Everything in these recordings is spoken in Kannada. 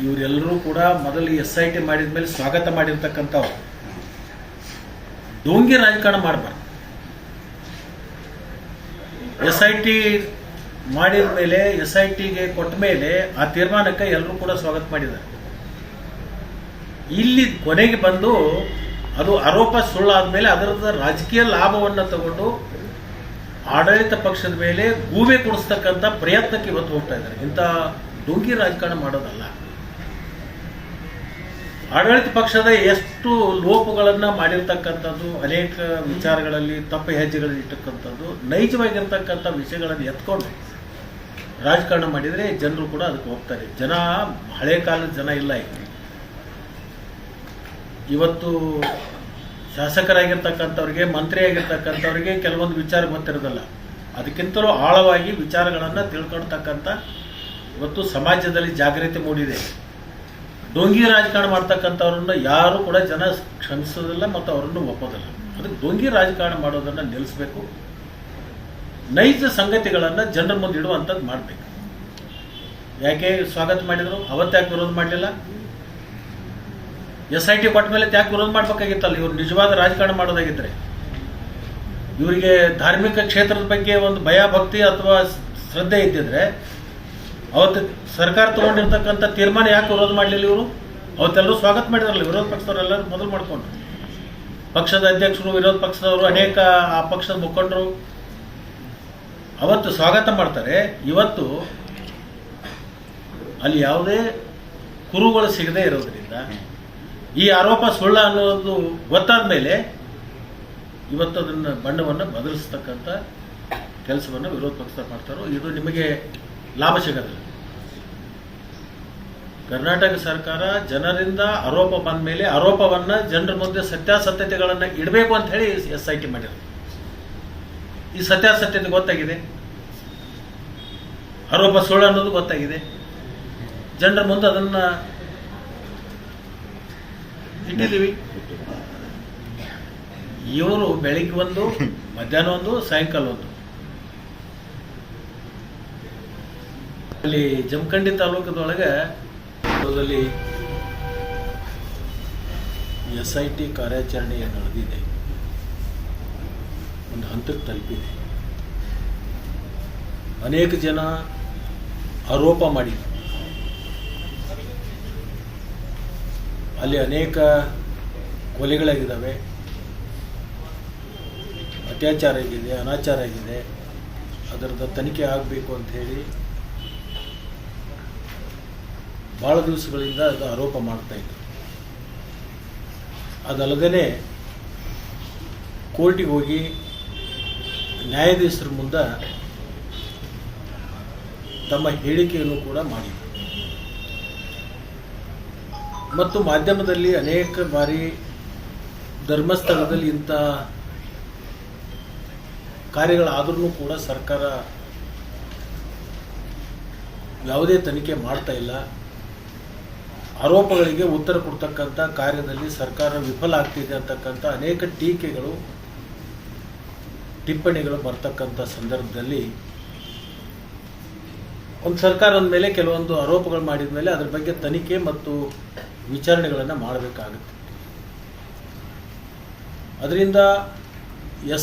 ಇವರೆಲ್ಲರೂ ಕೂಡ ಮೊದಲು SIT ಮಾಡಿದ ಮೇಲೆ ಸ್ವಾಗತ ಮಾಡಿರ್ತಕ್ಕಂಥವ್ರು. ಡೋಂಗಿ ರಾಜಕಾರಣ ಮಾಡಬಾರ್ದು. SIT ಮಾಡಿದ ಮೇಲೆ SITಗೆ ಕೊಟ್ಟ ಮೇಲೆ ಆ ತೀರ್ಮಾನಕ್ಕೆ ಎಲ್ಲರೂ ಕೂಡ ಸ್ವಾಗತ ಮಾಡಿದ್ದಾರೆ. ಇಲ್ಲಿ ಕೊನೆಗೆ ಬಂದು ಅದು ಆರೋಪ ಸುಳ್ಳಾದ್ಮೇಲೆ ಅದರದ ರಾಜಕೀಯ ಲಾಭವನ್ನು ತಗೊಂಡು ಆಡಳಿತ ಪಕ್ಷದ ಮೇಲೆ ಗೂಬೆ ಕೊಡಿಸ್ತಕ್ಕಂಥ ಪ್ರಯತ್ನಕ್ಕೆ ಇವತ್ತು ಹೋಗ್ತಾ ಇದ್ದಾರೆ. ಇಂಥ ಡೋಂಗಿ ರಾಜಕಾರಣ ಮಾಡೋದಲ್ಲ. ಆಡಳಿತ ಪಕ್ಷದ ಎಷ್ಟು ಲೋಪಗಳನ್ನು ಮಾಡಿರ್ತಕ್ಕಂಥದ್ದು, ಅನೇಕ ವಿಚಾರಗಳಲ್ಲಿ ತಪ್ಪು ಹೆಜ್ಜೆಗಳನ್ನು ಇಟ್ಟಕ್ಕಂಥದ್ದು, ನೈಜವಾಗಿರ್ತಕ್ಕಂಥ ವಿಷಯಗಳನ್ನು ಎತ್ಕೊಂಡು ರಾಜಕಾರಣ ಮಾಡಿದರೆ ಜನರು ಕೂಡ ಅದಕ್ಕೆ ಹೋಗ್ತಾರೆ. ಜನ ಹಳೆ ಕಾಲದ ಜನ ಇಲ್ಲ. ಇವತ್ತು ಶಾಸಕರಾಗಿರ್ತಕ್ಕಂಥವ್ರಿಗೆ, ಮಂತ್ರಿ ಆಗಿರ್ತಕ್ಕಂಥವ್ರಿಗೆ ಕೆಲವೊಂದು ವಿಚಾರ ಗೊತ್ತಿರೋದಿಲ್ಲ. ಅದಕ್ಕಿಂತಲೂ ಆಳವಾಗಿ ವಿಚಾರಗಳನ್ನು ತಿಳ್ಕೊಳ್ತಕ್ಕಂಥ ಇವತ್ತು ಸಮಾಜದಲ್ಲಿ ಜಾಗೃತಿ ಮೂಡಿದೆ. ಡೋಂಗಿ ರಾಜಕಾರಣ ಮಾಡ್ತಕ್ಕಂಥವ್ರನ್ನ ಯಾರು ಕೂಡ ಜನ ಕ್ಷಮಿಸೋದಿಲ್ಲ ಮತ್ತು ಅವರನ್ನು ಒಪ್ಪೋದಿಲ್ಲ. ಅದಕ್ಕೆ ಡೋಂಗಿ ರಾಜಕಾರಣ ಮಾಡೋದನ್ನು ನಿಲ್ಲಿಸಬೇಕು. ನೈಜ ಸಂಗತಿಗಳನ್ನು ಜನರ ಮುಂದೆ ಇಡುವಂಥದ್ದು ಮಾಡಬೇಕು. ಯಾಕೆ ಸ್ವಾಗತ ಮಾಡಿದರು, ಅವತ್ತು ವಿರೋಧ ಮಾಡಲಿಲ್ಲ? SIT ಕೊಟ್ಟ ಮೇಲೆ ಯಾಕೆ ವಿರೋಧ ಮಾಡಬೇಕಾಗಿತ್ತಲ್ಲ? ಇವ್ರು ನಿಜವಾದ ರಾಜಕಾರಣ ಮಾಡೋದಾಗಿದ್ದರೆ, ಇವರಿಗೆ ಧಾರ್ಮಿಕ ಕ್ಷೇತ್ರದ ಬಗ್ಗೆ ಒಂದು ಭಯ, ಭಕ್ತಿ ಅಥವಾ ಶ್ರದ್ಧೆ ಇದ್ದಿದ್ರೆ ಅವತ್ತು ಸರ್ಕಾರ ತಗೊಂಡಿರ್ತಕ್ಕಂಥ ತೀರ್ಮಾನ ಯಾಕೆ ವಿರೋಧ ಮಾಡಲಿಲ್ಲ? ಇವರು ಅವತ್ತೆಲ್ಲರೂ ಸ್ವಾಗತ ಮಾಡಿದ್ರಲ್ಲ. ವಿರೋಧ ಪಕ್ಷದವರೆಲ್ಲರೂ ಮೊದಲು ಮಾಡಿಕೊಂಡ್ರು. ಪಕ್ಷದ ಅಧ್ಯಕ್ಷರು, ವಿರೋಧ ಪಕ್ಷದವರು, ಅನೇಕ ಆ ಪಕ್ಷದ ಮುಖಂಡರು ಅವತ್ತು ಸ್ವಾಗತ ಮಾಡ್ತಾರೆ. ಇವತ್ತು ಅಲ್ಲಿ ಯಾವುದೇ ಕುರುಗಳು ಸಿಗದೇ ಇರೋದ್ರಿಂದ, ಈ ಆರೋಪ ಸುಳ್ಳ ಅನ್ನೋದು ಗೊತ್ತಾದ ಮೇಲೆ ಇವತ್ತು ಅದನ್ನು ಬಣ್ಣವನ್ನು ಬದಲಿಸ್ತಕ್ಕಂಥ ಕೆಲಸವನ್ನು ವಿರೋಧ ಪಕ್ಷ ಮಾಡ್ತಾರೋ. ಇದು ನಿಮಗೆ ಲಾಭ ಸಿಗೋದಿಲ್ಲ. ಕರ್ನಾಟಕ ಸರ್ಕಾರ ಜನರಿಂದ ಆರೋಪ ಬಂದ ಮೇಲೆ ಆರೋಪವನ್ನು ಜನರ ಮುಂದೆ ಸತ್ಯಾಸತ್ಯತೆಗಳನ್ನು ಇಡಬೇಕು ಅಂತ ಹೇಳಿ SIT ಮಾಡಿರೋದು. ಈ ಸತ್ಯಾಸತ್ಯತೆ ಗೊತ್ತಾಗಿದೆ, ಆರೋಪ ಸುಳ್ಳು ಅನ್ನೋದು ಗೊತ್ತಾಗಿದೆ. ಜನರ ಮುಂದೆ ಅದನ್ನು ಇಟ್ಟಿದ್ದೀವಿ. ಇವರು ಬೆಳಿಗ್ಗೆ ಒಂದು, ಮಧ್ಯಾಹ್ನ ಒಂದು, ಸಾಯಂಕಾಲ ಒಂದು. ಅಲ್ಲಿ ಜಮಖಂಡಿ ತಾಲೂಕದೊಳಗೆ SIT ಕಾರ್ಯಾಚರಣೆ ನಡೆದಿದೆ, ಒಂದು ಹಂತಕ್ಕೆ ತಲುಪಿದೆ. ಅನೇಕ ಜನ ಆರೋಪ ಮಾಡಿದರು. ಅಲ್ಲಿ ಅನೇಕ ಕೊಲೆಗಳಾಗಿದ್ದಾವೆ, ಅತ್ಯಾಚಾರ ಆಗಿದೆ, ಅನಾಚಾರ ಆಗಿದೆ. ಅದರದ ತನಿಖೆ ಆಗಬೇಕು ಅಂತ ಹೇಳಿ ಭಾಳ ದಿವಸಗಳಿಂದ ಅದು ಆರೋಪ ಮಾಡ್ತಾ ಇತ್ತು. ಅದಲ್ಲದೇ ಕೋರ್ಟಿಗೆ ಹೋಗಿ ನ್ಯಾಯಾಧೀಶರ ಮುಂದೆ ತಮ್ಮ ಹೇಳಿಕೆಯನ್ನು ಕೂಡ ಮಾಡಿದರು. ಮತ್ತು ಮಾಧ್ಯಮದಲ್ಲಿ ಅನೇಕ ಬಾರಿ ಧರ್ಮಸ್ಥಳದಲ್ಲಿ ಇಂಥ ಕಾರ್ಯಗಳಾದ್ರೂ ಕೂಡ ಸರ್ಕಾರ ಯಾವುದೇ ತನಿಖೆ ಮಾಡ್ತಾ ಇಲ್ಲ. ಆರೋಪಗಳಿಗೆ ಉತ್ತರ ಕೊಡ್ತಕ್ಕಂಥ ಕಾರ್ಯದಲ್ಲಿ ಸರ್ಕಾರ ವಿಫಲ ಆಗ್ತಿದೆ ಅಂತಕ್ಕಂಥ ಅನೇಕ ಟೀಕೆಗಳು, ಟಿಪ್ಪಣಿಗಳು ಬರ್ತಕ್ಕಂಥ ಸಂದರ್ಭದಲ್ಲಿ ಒಂದು ಸರ್ಕಾರದ ಮೇಲೆ ಕೆಲವೊಂದು ಆರೋಪಗಳು ಮಾಡಿದ ಮೇಲೆ ಅದರ ಬಗ್ಗೆ ತನಿಖೆ ಮತ್ತು ವಿಚಾರಣೆಗಳನ್ನು ಮಾಡಬೇಕಾಗುತ್ತೆ. ಅದರಿಂದ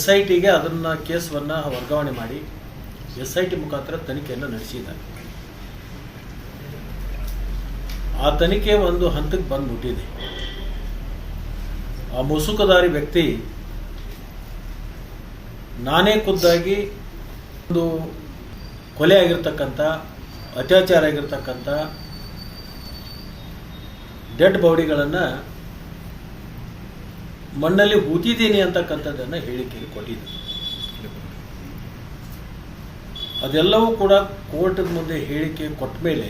SITಗೆ ಅದನ್ನು ಕೇಸನ್ನು ವರ್ಗಾವಣೆ ಮಾಡಿ SIT ಮುಖಾಂತರ ತನಿಖೆಯನ್ನು ನಡೆಸಿದ್ದಾರೆ. ಆ ತನಿಖೆ ಒಂದು ಹಂತಕ್ಕೆ ಬಂದ್ಬಿಟ್ಟಿದೆ. ಆ ಮುಸುಕುದಾರಿ ವ್ಯಕ್ತಿ ನಾನೇ ಖುದ್ದಾಗಿ ಒಂದು ಕೊಲೆ ಆಗಿರ್ತಕ್ಕಂಥ, ಅತ್ಯಾಚಾರ ಆಗಿರ್ತಕ್ಕಂಥ ಡೆಡ್ ಬಾಡಿಗಳನ್ನು ಮಣ್ಣಲ್ಲಿ ಹೂತಿದ್ದೀನಿ ಅಂತಕ್ಕಂಥದ್ದನ್ನು ಹೇಳಿಕೆಗೆ ಕೊಟ್ಟಿದ್ದರು. ಅದೆಲ್ಲವೂ ಕೂಡ ಕೋರ್ಟದ ಮುಂದೆ ಹೇಳಿಕೆ ಕೊಟ್ಟ ಮೇಲೆ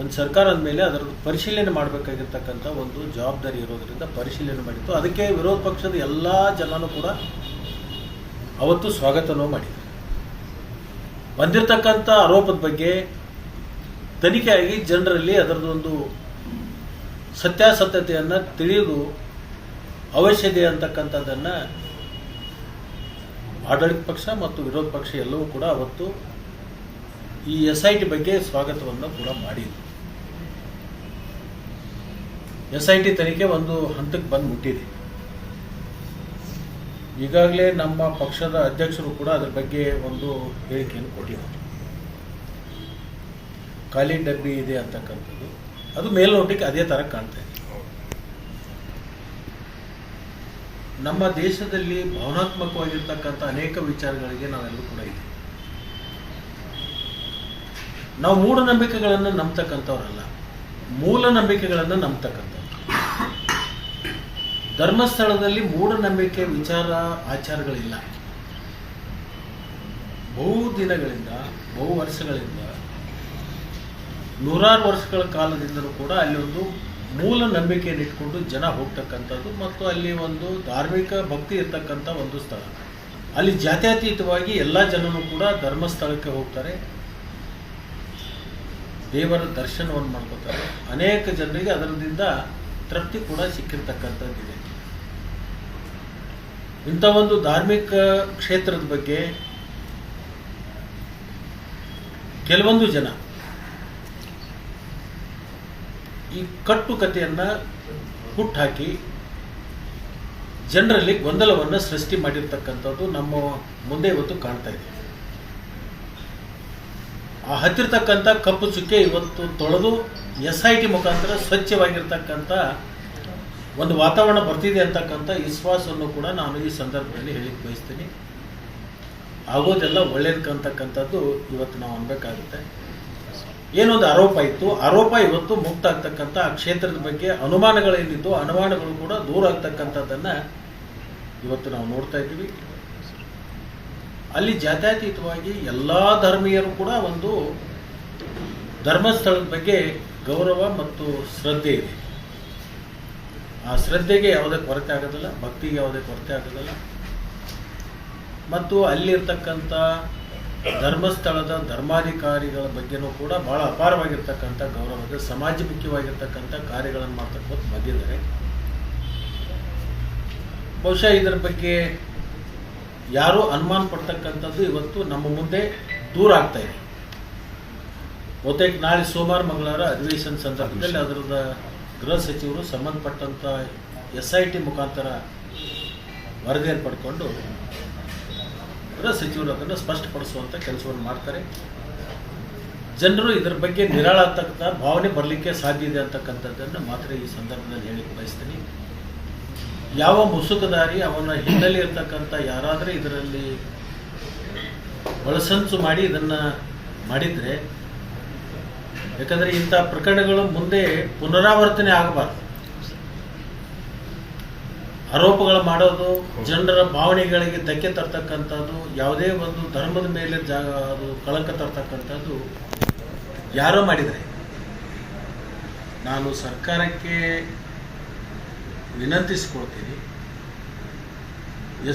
ಒಂದು ಸರ್ಕಾರದ ಮೇಲೆ ಅದರ ಪರಿಶೀಲನೆ ಮಾಡಬೇಕಾಗಿರ್ತಕ್ಕಂಥ ಒಂದು ಜವಾಬ್ದಾರಿ ಇರೋದರಿಂದ ಪರಿಶೀಲನೆ ಮಾಡಿತ್ತು. ಅದಕ್ಕೆ ವಿರೋಧ ಪಕ್ಷದ ಎಲ್ಲ ಜನನೂ ಕೂಡ ಅವತ್ತು ಸ್ವಾಗತನೂ ಮಾಡಿದರು. ಬಂದಿರತಕ್ಕಂಥ ಆರೋಪದ ಬಗ್ಗೆ ತನಿಖೆಯಾಗಿ ಜನರಲ್ಲಿ ಅದರದೊಂದು ಸತ್ಯಾಸತ್ಯತೆಯನ್ನು ತಿಳಿಯುವುದು ಅವಶ್ಯತೆ ಅಂತಕ್ಕಂಥದ್ದನ್ನು ಆಡಳಿತ ಪಕ್ಷ ಮತ್ತು ವಿರೋಧ ಪಕ್ಷ ಎಲ್ಲವೂ ಕೂಡ ಅವತ್ತು ಈ SIT ಬಗ್ಗೆ ಸ್ವಾಗತವನ್ನು ಕೂಡ ಮಾಡಿದ್ರು. SIT ತನಿಖೆ ಒಂದು ಹಂತಕ್ಕೆ ಬಂದು ಮುಟ್ಟಿದೆ. ಈಗಾಗಲೇ ನಮ್ಮ ಪಕ್ಷದ ಅಧ್ಯಕ್ಷರು ಕೂಡ ಅದರ ಬಗ್ಗೆ ಒಂದು ಹೇಳಿಕೆಯನ್ನು ಕೊಟ್ಟಿದ್ದಾರೆ. ಖಾಲಿ ಡಬ್ಬಿ ಇದೆ ಅಂತಕ್ಕಂಥದ್ದು ಅದು ಮೇಲ್ನೋಟಕ್ಕೆ ಅದೇ ಥರ ಕಾಣ್ತಾ ಇದೆ. ನಮ್ಮ ದೇಶದಲ್ಲಿ ಭಾವನಾತ್ಮಕವಾಗಿರ್ತಕ್ಕಂಥ ಅನೇಕ ವಿಚಾರಗಳಿಗೆ ನಾವೆಲ್ಲರೂ ಕೂಡ ಇದ್ದೀವಿ. ನಾವು ಮೂಢನಂಬಿಕೆಗಳನ್ನು ನಂಬತಕ್ಕಂಥವ್ರಲ್ಲ, ಮೂಲ ನಂಬಿಕೆಗಳನ್ನು ನಂಬತಕ್ಕಂಥವ್ರು. ಧರ್ಮಸ್ಥಳದಲ್ಲಿ ಮೂಢನಂಬಿಕೆ ವಿಚಾರ ಆಚಾರಗಳಿಲ್ಲ. ಬಹು ದಿನಗಳಿಂದ, ಬಹು ವರ್ಷಗಳಿಂದ, ನೂರಾರು ವರ್ಷಗಳ ಕಾಲದಿಂದಲೂ ಕೂಡ ಅಲ್ಲಿ ಒಂದು ಮೂಲ ನಂಬಿಕೆಯನ್ನು ಇಟ್ಕೊಂಡು ಜನ ಹೋಗ್ತಕ್ಕಂಥದ್ದು ಮತ್ತು ಅಲ್ಲಿ ಒಂದು ಧಾರ್ಮಿಕ ಭಕ್ತಿ ಇರ್ತಕ್ಕಂಥ ಒಂದು ಸ್ಥಳ. ಅಲ್ಲಿ ಜಾತ್ಯತೀತವಾಗಿ ಎಲ್ಲ ಜನರು ಕೂಡ ಧರ್ಮಸ್ಥಳಕ್ಕೆ ಹೋಗ್ತಾರೆ, ದೇವರ ದರ್ಶನವನ್ನು ಮಾಡ್ಕೋತಾರೆ. ಅನೇಕ ಜನರಿಗೆ ಅದರಿಂದ ತೃಪ್ತಿ ಕೂಡ ಸಿಕ್ಕಿರ್ತಕ್ಕಂಥದ್ದಿದೆ. ಇಂಥ ಒಂದು ಧಾರ್ಮಿಕ ಕ್ಷೇತ್ರದ ಬಗ್ಗೆ ಕೆಲವೊಂದು ಜನ ಈ ಕಟ್ಟುಕತೆಯನ್ನು ಹುಟ್ಟಾಕಿ ಜನರಲ್ಲಿ ಗೊಂದಲವನ್ನು ಸೃಷ್ಟಿ ಮಾಡಿರ್ತಕ್ಕಂಥದ್ದು ನಮ್ಮ ಮುಂದೆ ಇವತ್ತು ಕಾಣ್ತಾ ಇದೆ. ಆ ಹತ್ತಿರತಕ್ಕಂಥ ಕಪ್ಪು ಚುಕ್ಕೆ ಇವತ್ತು ತೊಳೆದು SIT ಮುಖಾಂತರ ಸ್ವಚ್ಛವಾಗಿರ್ತಕ್ಕಂಥ ಒಂದು ವಾತಾವರಣ ಬರ್ತಿದೆ ಅಂತಕ್ಕಂಥ ವಿಶ್ವಾಸವನ್ನು ಕೂಡ ನಾನು ಈ ಸಂದರ್ಭದಲ್ಲಿ ಹೇಳಿಕ್ಕೆ ಬಯಸ್ತೀನಿ. ಆಗೋದೆಲ್ಲ ಒಳ್ಳೇದಕ್ಕಂತಕ್ಕಂಥದ್ದು ಇವತ್ತು ನಾವು ಅನ್ಬೇಕಾಗುತ್ತೆ. ಏನೊಂದು ಆರೋಪ ಇತ್ತು, ಆರೋಪ ಇವತ್ತು ಮುಕ್ತ ಆಗ್ತಕ್ಕಂಥ ಆ ಕ್ಷೇತ್ರದ ಬಗ್ಗೆ ಅನುಮಾನಗಳೇನಿದ್ದು ಅನುಮಾನಗಳು ಕೂಡ ದೂರ ಆಗ್ತಕ್ಕಂಥದ್ದನ್ನು ಇವತ್ತು ನಾವು ನೋಡ್ತಾ ಇದ್ದೀವಿ. ಅಲ್ಲಿ ಜಾತ್ಯತೀತವಾಗಿ ಎಲ್ಲ ಧರ್ಮೀಯರು ಕೂಡ ಒಂದು ಧರ್ಮಸ್ಥಳದ ಬಗ್ಗೆ ಗೌರವ ಮತ್ತು ಶ್ರದ್ಧೆ ಇದೆ. ಆ ಶ್ರದ್ಧೆಗೆ ಯಾವುದೇ ಕೊರತೆ ಆಗೋದಿಲ್ಲ, ಭಕ್ತಿಗೆ ಯಾವುದೇ ಕೊರತೆ ಆಗೋದಿಲ್ಲ. ಮತ್ತು ಅಲ್ಲಿರ್ತಕ್ಕಂಥ ಧರ್ಮಸ್ಥಳದ ಧರ್ಮಾಧಿಕಾರಿಗಳ ಬಗ್ಗೆನೂ ಕೂಡ ಬಹಳ ಅಪಾರವಾಗಿರ್ತಕ್ಕಂಥ ಗೌರವದ ಸಮಾಜಮುಖಿಯಾಗಿರ್ತಕ್ಕಂಥ ಕಾರ್ಯಗಳನ್ನು ಮಾಡ್ತಕ್ಕಂಥ ಬಂದಿದ್ದಾರೆ. ಬಹುಶಃ ಇದರ ಬಗ್ಗೆ ಯಾರೂ ಅನುಮಾನ ಪಡ್ತಕ್ಕಂಥದ್ದು ಇವತ್ತು ನಮ್ಮ ಮುಂದೆ ದೂರ ಆಗ್ತಾ ಇದೆ. ಬಹುತೇಕ ನಾಳೆ ಸೋಮವಾರ ಮಂಗಳವಾರ ಅಧಿವೇಶನ ಸಂದರ್ಭದಲ್ಲಿ ಅದರದ ಗೃಹ ಸಚಿವರು ಸಂಬಂಧಪಟ್ಟಂಥ SIT ಮುಖಾಂತರ ವರದಿಯನ್ನು ಪಡ್ಕೊಂಡು ಗೃಹ ಸಚಿವರು ಅದನ್ನು ಸ್ಪಷ್ಟಪಡಿಸುವಂಥ ಕೆಲಸವನ್ನು ಮಾಡ್ತಾರೆ. ಜನರು ಇದರ ಬಗ್ಗೆ ನಿರಾಳಾಗ್ತಕ್ಕಂಥ ಭಾವನೆ ಬರಲಿಕ್ಕೆ ಸಾಧ್ಯ ಇದೆ ಅಂತಕ್ಕಂಥದ್ದನ್ನು ಮಾತ್ರ ಈ ಸಂದರ್ಭದಲ್ಲಿ ಹೇಳಿಕ್ಕೆ ಬಯಸ್ತೀನಿ. ಯಾವ ಮುಸುಕದಾರಿ ಅವನ ಹಿನ್ನೆಲೆ ಇರ್ತಕ್ಕಂಥ ಯಾರಾದರೆ ಇದರಲ್ಲಿ ಒಳಸಂಚು ಮಾಡಿ ಇದನ್ನು ಮಾಡಿದರೆ, ಯಾಕಂದರೆ ಇಂಥ ಪ್ರಕರಣಗಳು ಮುಂದೆ ಪುನರಾವರ್ತನೆ ಆಗಬಾರ್ದು. ಆರೋಪಗಳು ಮಾಡೋದು, ಜನರ ಭಾವನೆಗಳಿಗೆ ಧಕ್ಕೆ ತರ್ತಕ್ಕಂಥದ್ದು, ಯಾವುದೇ ಒಂದು ಧರ್ಮದ ಮೇಲೆ ಅದು ಕಳಂಕ ತರ್ತಕ್ಕಂಥದ್ದು ಯಾರೋ ಮಾಡಿದರೆ, ನಾನು ಸರ್ಕಾರಕ್ಕೆ ವಿನಂತಿಸಿಕೊಳ್ತೀನಿ,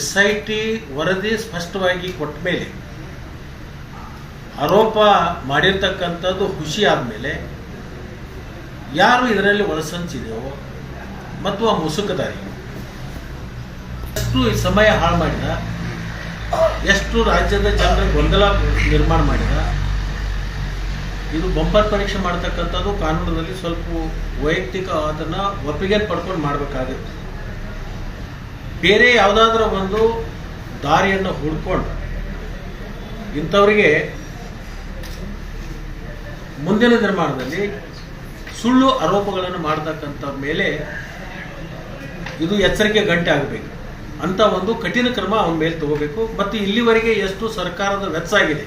SIT ವರದಿ ಸ್ಪಷ್ಟವಾಗಿ ಕೊಟ್ಟ ಮೇಲೆ ಆರೋಪ ಮಾಡಿರ್ತಕ್ಕಂಥದ್ದು ಖುಷಿ ಆದಮೇಲೆ ಯಾರು ಇದರಲ್ಲಿ ಒಳಸಂಚಿದೆಯೋ ಮತ್ತು ಆ ಮುಸುಕದಾರಿ ಎಷ್ಟು ಸಮಯ ಹಾಳು ಮಾಡಿದ, ಎಷ್ಟು ರಾಜ್ಯದ ಜನರ ಗೊಂದಲ ನಿರ್ಮಾಣ ಮಾಡಿದ, ಇದು ಬಂಪರ್ ಪರೀಕ್ಷೆ ಮಾಡ್ತಕ್ಕಂಥದ್ದು ಕಾನೂನಲ್ಲಿ ಸ್ವಲ್ಪ ವೈಯಕ್ತಿಕ ಅದನ್ನು ಒಪ್ಪಿಗೆ ಪಡ್ಕೊಂಡು ಮಾಡಬೇಕಾಗುತ್ತೆ. ಬೇರೆ ಯಾವುದಾದ್ರೂ ಒಂದು ದಾರಿಯನ್ನು ಹುಡ್ಕೊಂಡು ಇಂಥವರಿಗೆ ಮುಂದಿನ ನಿರ್ಮಾಣದಲ್ಲಿ ಸುಳ್ಳು ಆರೋಪಗಳನ್ನು ಮಾಡತಕ್ಕಂಥ ಮೇಲೆ ಇದು ಎಚ್ಚರಿಕೆ ಗಂಟೆ ಆಗಬೇಕು ಅಂತ ಒಂದು ಕಠಿಣ ಕ್ರಮ ಅವನ ಮೇಲೆ ತಗೋಬೇಕು. ಮತ್ತು ಇಲ್ಲಿವರೆಗೆ ಎಷ್ಟು ಸರ್ಕಾರದ ವೆಚ್ಚ ಆಗಿದೆ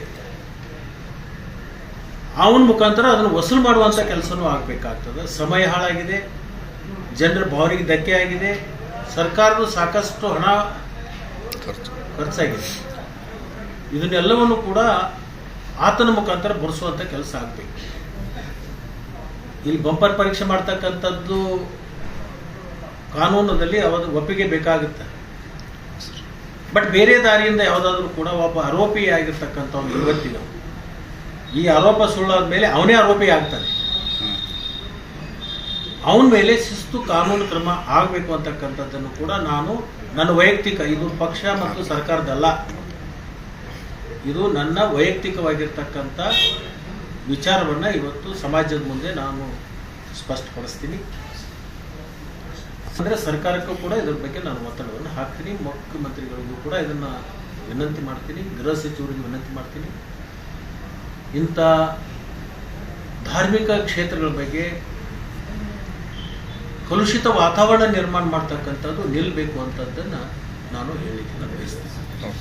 ಅವನ ಮುಖಾಂತರ ಅದನ್ನು ವಸೂಲು ಮಾಡುವಂಥ ಕೆಲಸನೂ ಆಗಬೇಕಾಗ್ತದೆ. ಸಮಯ ಹಾಳಾಗಿದೆ, ಜನರ ಭಾವನೆಗೆ ಧಕ್ಕೆ ಆಗಿದೆ, ಸರ್ಕಾರದ ಸಾಕಷ್ಟು ಹಣ ಖರ್ಚಾಗಿದೆ. ಇದನ್ನೆಲ್ಲವನ್ನು ಕೂಡ ಆತನ ಮುಖಾಂತರ ಬರೆಸುವಂಥ ಕೆಲಸ ಆಗಬೇಕು. ಇಲ್ಲಿ ಬಂಪರ್ ಪರೀಕ್ಷೆ ಮಾಡ್ತಕ್ಕಂಥದ್ದು ಕಾನೂನಲ್ಲಿ ಅವರ ಒಪ್ಪಿಗೆ ಬೇಕಾಗುತ್ತೆ. ಬಟ್ ಬೇರೆ ದಾರಿಯಿಂದ ಯಾವುದಾದ್ರೂ ಕೂಡ ಒಬ್ಬ ಆರೋಪಿ ಆಗಿರ್ತಕ್ಕಂಥವ್ನು ಇವತ್ತಿನ ಈ ಆರೋಪ ಸುಳ್ಳಾದ ಮೇಲೆ ಅವನೇ ಆರೋಪಿ ಆಗ್ತಾನೆ. ಅವನ ಮೇಲೆ ಶಿಸ್ತು ಕಾನೂನು ಕ್ರಮ ಆಗಬೇಕು ಅಂತಕ್ಕಂಥದ್ದನ್ನು ಕೂಡ ನಾನು ನನ್ನ ವೈಯಕ್ತಿಕ, ಇದು ಪಕ್ಷ ಮತ್ತು ಸರ್ಕಾರದಲ್ಲ, ಇದು ನನ್ನ ವೈಯಕ್ತಿಕವಾಗಿರ್ತಕ್ಕಂಥ ವಿಚಾರವನ್ನು ಇವತ್ತು ಸಮಾಜದ ಮುಂದೆ ನಾನು ಸ್ಪಷ್ಟಪಡಿಸ್ತೀನಿ. ಅಂದರೆ ಸರ್ಕಾರಕ್ಕೂ ಕೂಡ ಇದರ ಬಗ್ಗೆ ನಾನು ಒತ್ತಡವನ್ನು ಹಾಕ್ತೀನಿ. ಮುಖ್ಯಮಂತ್ರಿಗಳಿಗೂ ಕೂಡ ಇದನ್ನು ವಿನಂತಿ ಮಾಡ್ತೀನಿ, ಗೃಹ ಸಚಿವರಿಗೆ ವಿನಂತಿ ಮಾಡ್ತೀನಿ. ಇಂಥ ಧಾರ್ಮಿಕ ಕ್ಷೇತ್ರಗಳ ಬಗ್ಗೆ ಕಲುಷಿತ ವಾತಾವರಣ ನಿರ್ಮಾಣ ಮಾಡ್ತಕ್ಕಂಥದ್ದು ನಿಲ್ಲಬೇಕು ಅಂತದ್ದನ್ನು ನಾನು ಹೇಳಿದ್ದೀನಿ, ಬಯಸ್ತೀನಿ.